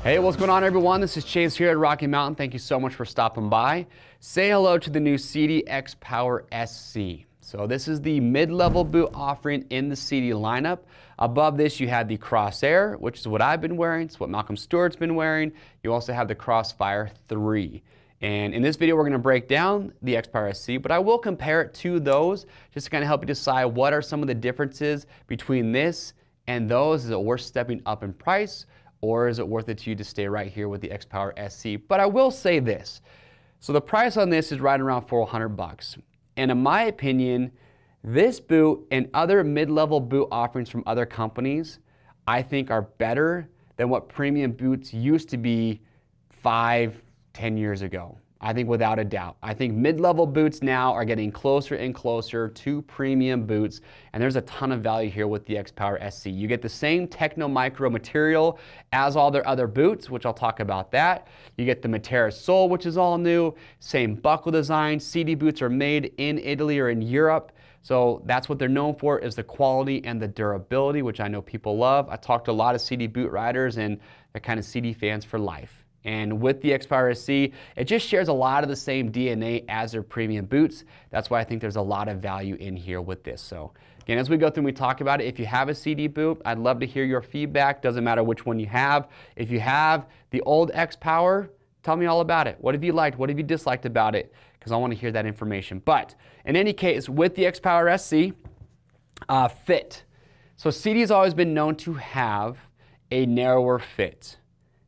Hey, what's going on everyone? This is Chase here at Rocky Mountain. Thank you so much for stopping by. Say hello to the new Sidi X-Power SC. So this is the mid-level boot offering in the Sidi lineup. Above this you have the Crosshair, which is what I've been wearing. It's what Malcolm Stewart's been wearing. You also have the Crossfire 3. And in this video we're going to break down the X-Power SC, but I will compare it to those just to kind of help you decide what are some of the differences between this and those. Is it worth stepping up in price? Or is it worth it to you to stay right here with the X-Power SC? But I will say this. So the price on this is right around $400. And in my opinion, this boot and other mid-level boot offerings from other companies, I think are better than what premium boots used to be 5-10 years ago. I think without a doubt. I think mid-level boots now are getting closer and closer to premium boots, and there's a ton of value here with the X-Power SC. You get the same Technomicro material as all their other boots, which I'll talk about that. You get the MATERIIS sole, which is all new, same buckle design. Sidi boots are made in Italy or in Europe, so that's what they're known for, is the quality and the durability, which I know people love. I talked to a lot of Sidi boot riders, and they're kind of Sidi fans for life. And with the X-Power SC, it just shares a lot of the same DNA as their premium boots. That's why I think there's a lot of value in here with this. So again, as we go through and we talk about it, if you have a Sidi boot, I'd love to hear your feedback. Doesn't matter which one you have. If you have the old X-Power, tell me all about it. What have you liked? What have you disliked about it? Because I want to hear that information. But in any case, with the X-Power SC, fit. So Sidi's always been known to have a narrower fit.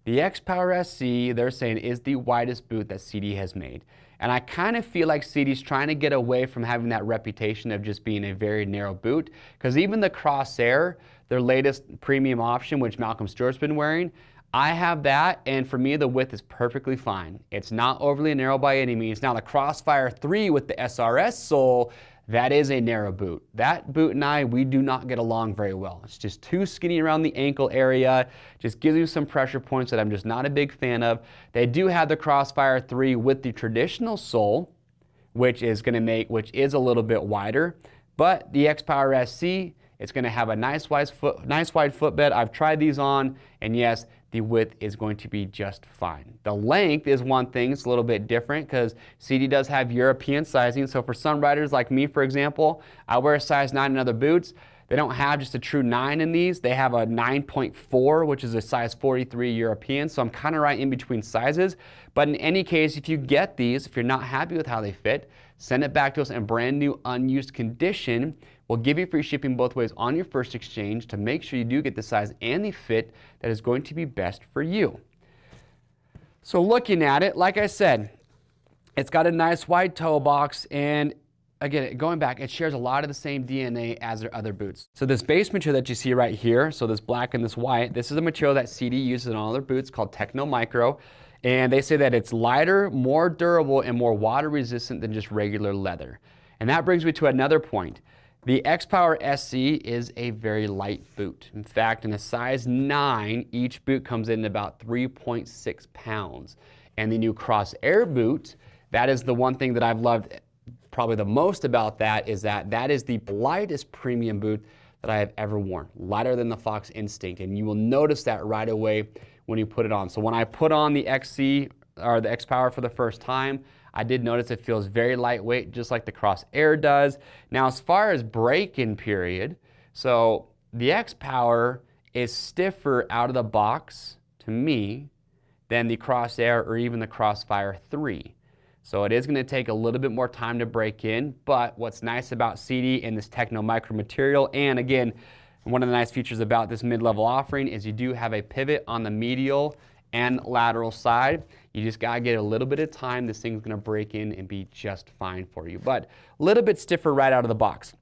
The X-Power SC, they're saying, is the widest boot that Sidi has made. And I kind of feel like Sidi's trying to get away from having that reputation of just being a very narrow boot, because even the Crosshair, their latest premium option, which Malcolm Stewart's been wearing, I have that, and for me the width is perfectly fine. It's not overly narrow by any means. Now the Crossfire 3 with the SRS sole, that is a narrow boot. That boot and I, we do not get along very well. It's just too skinny around the ankle area. Just gives you some pressure points that I'm just not a big fan of. They do have the Crossfire 3 with the traditional sole, which is a little bit wider. But the X-Power SC, it's going to have a nice wide footbed. I've tried these on, and yes, the width is going to be just fine. The length is one thing. It's a little bit different because Sidi does have European sizing. So for some riders like me, for example, I wear a size 9 in other boots. They don't have just a true 9 in these. They have a 9.4, which is a size 43 European. So I'm kind of right in between sizes. But in any case, if you get these, if you're not happy with how they fit, send it back to us in brand new unused condition. We'll give you free shipping both ways on your first exchange to make sure you do get the size and the fit that is going to be best for you. So looking at it, like I said, it's got a nice wide toe box, and again, going back, it shares a lot of the same DNA as their other boots. So this base material that you see right here, so this black and this white, this is a material that Sidi uses in all their boots called Technomicro. And they say that it's lighter, more durable, and more water resistant than just regular leather. And that brings me to another point. The X-Power SC is a very light boot. In fact, in a size 9, each boot comes in about 3.6 pounds. And the new Crosshair boot, that is the one thing that I've loved probably the most about that, is that that is the lightest premium boot that I have ever worn. Lighter than the Fox Instinct. And you will notice that right away when you put it on. So when I put on the XC or the X-Power for the first time, I did notice it feels very lightweight, just like the Crosshair does. Now, as far as break-in period, so the X-Power is stiffer out of the box, to me, than the Crosshair or even the Crossfire 3. So it is going to take a little bit more time to break in, but what's nice about Sidi and this Technomicro material, and again, one of the nice features about this mid-level offering is you do have a pivot on the medial and lateral side. You just gotta get a little bit of time. This thing's gonna break in and be just fine for you. But a little bit stiffer right out of the box.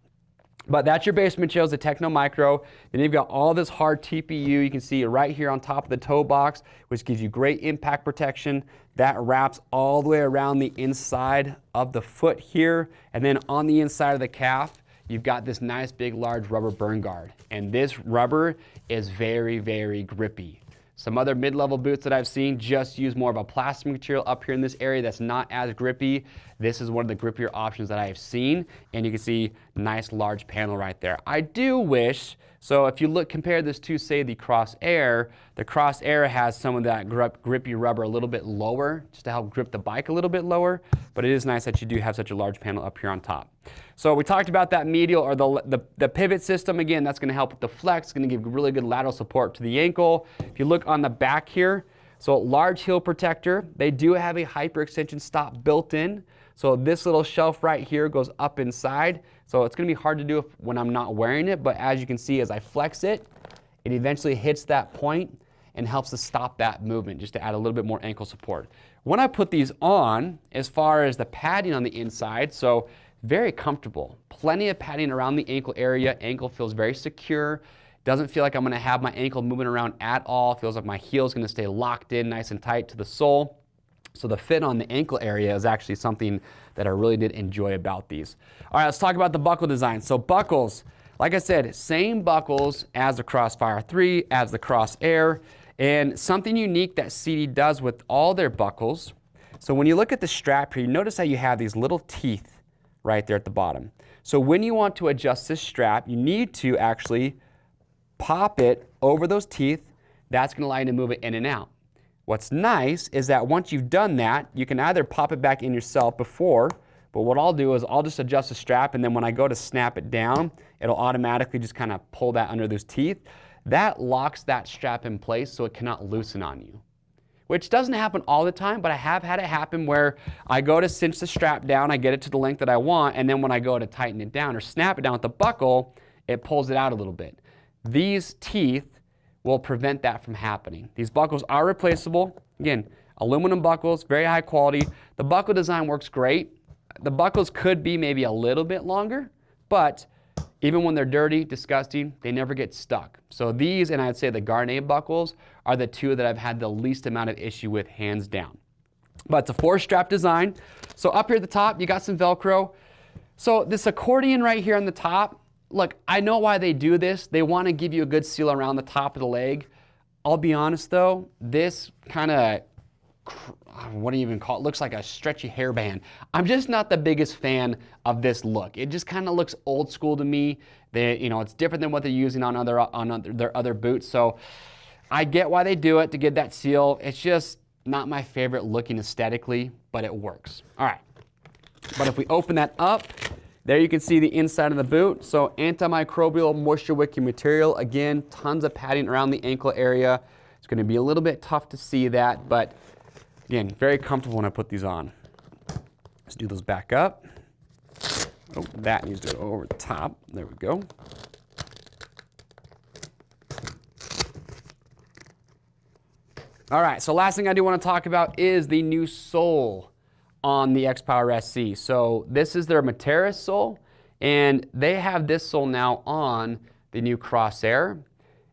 But that's your base materials, the Technomicro. Then you've got all this hard TPU. You can see it right here on top of the toe box, which gives you great impact protection. That wraps all the way around the inside of the foot here. And then on the inside of the calf, you've got this nice big large rubber burn guard. And this rubber is very, very grippy. Some other mid-level boots that I've seen just use more of a plastic material up here in this area that's not as grippy. This is one of the grippier options that I have seen. And you can see nice large panel right there. I do wish, so if you compare this to, say, the Cross'Air, the Cross'Air has some of that grippy rubber a little bit lower, just to help grip the bike a little bit lower, but it is nice that you do have such a large panel up here on top. So we talked about that medial, or the pivot system. Again, that's gonna help with the flex, it's gonna give really good lateral support to the ankle. If you look on the back here, so large heel protector, they do have a hyperextension stop built in. So this little shelf right here goes up inside. So it's gonna be hard to do when I'm not wearing it, but as you can see, as I flex it, it eventually hits that point and helps to stop that movement, just to add a little bit more ankle support. When I put these on, as far as the padding on the inside, so very comfortable. Plenty of padding around the ankle area. Ankle feels very secure. Doesn't feel like I'm gonna have my ankle moving around at all. Feels like my heel is gonna stay locked in nice and tight to the sole. So the fit on the ankle area is actually something that I really did enjoy about these. All right, let's talk about the buckle design. So buckles, like I said, same buckles as the Crossfire 3, as the Cross'Air, and something unique that Sidi does with all their buckles. So when you look at the strap here, you notice how you have these little teeth right there at the bottom. So when you want to adjust this strap, you need to actually pop it over those teeth. That's gonna allow you to move it in and out. What's nice is that once you've done that, you can either pop it back in yourself before, but what I'll do is I'll just adjust the strap, and then when I go to snap it down, it'll automatically just kind of pull that under those teeth. That locks that strap in place so it cannot loosen on you, which doesn't happen all the time, but I have had it happen where I go to cinch the strap down, I get it to the length that I want, and then when I go to tighten it down or snap it down with the buckle, it pulls it out a little bit. These teeth will prevent that from happening. These buckles are replaceable. Again, aluminum buckles, very high quality. The buckle design works great. The buckles could be maybe a little bit longer, but even when they're dirty, disgusting, they never get stuck. So these, and I'd say the Garnet buckles, are the two that I've had the least amount of issue with, hands down. But it's a 4-strap design. So up here at the top, you got some Velcro. So this accordion right here on the top, look, I know why they do this. They want to give you a good seal around the top of the leg. I'll be honest though, this kind of, what do you even call it? Looks like a stretchy hairband. I'm just not the biggest fan of this look. It just kind of looks old school to me. It's different than what they're using on their other boots. So I get why they do it, to get that seal. It's just not my favorite looking aesthetically, but it works. All right, but if we open that up, there you can see the inside of the boot. So antimicrobial moisture wicking material. Again, tons of padding around the ankle area. It's going to be a little bit tough to see that, but again, very comfortable when I put these on. Let's do those back up. Oh, that needs to go over the top. There we go. All right, so last thing I do want to talk about is the new sole on the X-Power SC. So this is their MATERIIS sole, and they have this sole now on the new Cross'Air.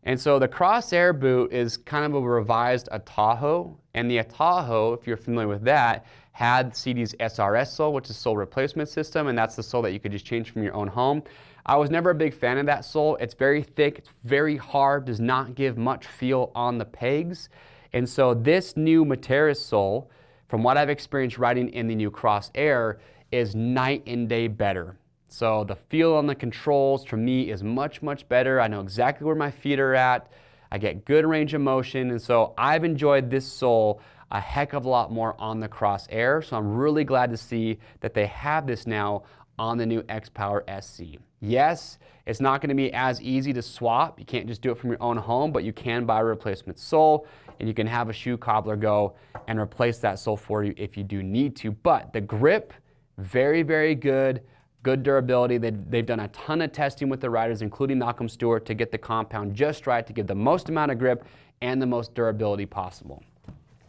And so the Cross'Air boot is kind of a revised Ataho, and the Ataho, if you're familiar with that, had Sidi's SRS sole, which is sole replacement system, and that's the sole that you could just change from your own home. I was never a big fan of that sole. It's very thick, it's very hard, does not give much feel on the pegs. And so this new MATERIIS sole, from what I've experienced riding in the new Cross'Air, is night and day better. So the feel on the controls for me is much, much better. I know exactly where my feet are at. I get good range of motion, and so I've enjoyed this sole a heck of a lot more on the Cross'Air. So I'm really glad to see that they have this now on the new X-Power SC. Yes, it's not going to be as easy to swap. You can't just do it from your own home, but you can buy a replacement sole, and you can have a shoe cobbler go and replace that sole for you if you do need to. But the grip, very, very good. Good durability. They've done a ton of testing with the riders, including Malcolm Stewart, to get the compound just right, to give the most amount of grip and the most durability possible.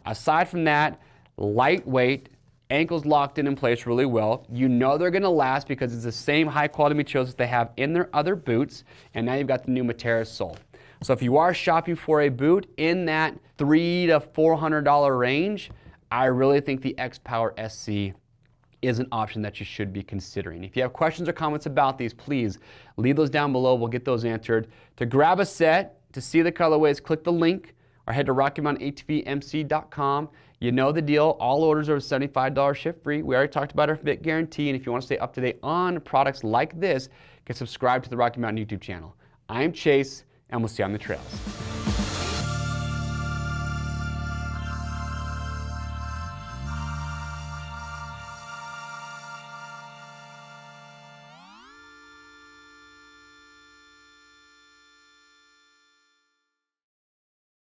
Aside from that, lightweight, ankles locked in place really well. You know they're going to last because it's the same high quality materials that they have in their other boots, and now you've got the new MATERIIS sole. So if you are shopping for a boot in that $300 to $400 range, I really think the X-Power SC is an option that you should be considering. If you have questions or comments about these, please leave those down below. We'll get those answered. To grab a set, to see the colorways, click the link or head to RockyMountainATVMC.com. You know the deal. All orders over $75 ship free. We already talked about our fit guarantee, and if you want to stay up to date on products like this, get subscribed to the Rocky Mountain YouTube channel. I'm Chase, and we'll see you on the trails.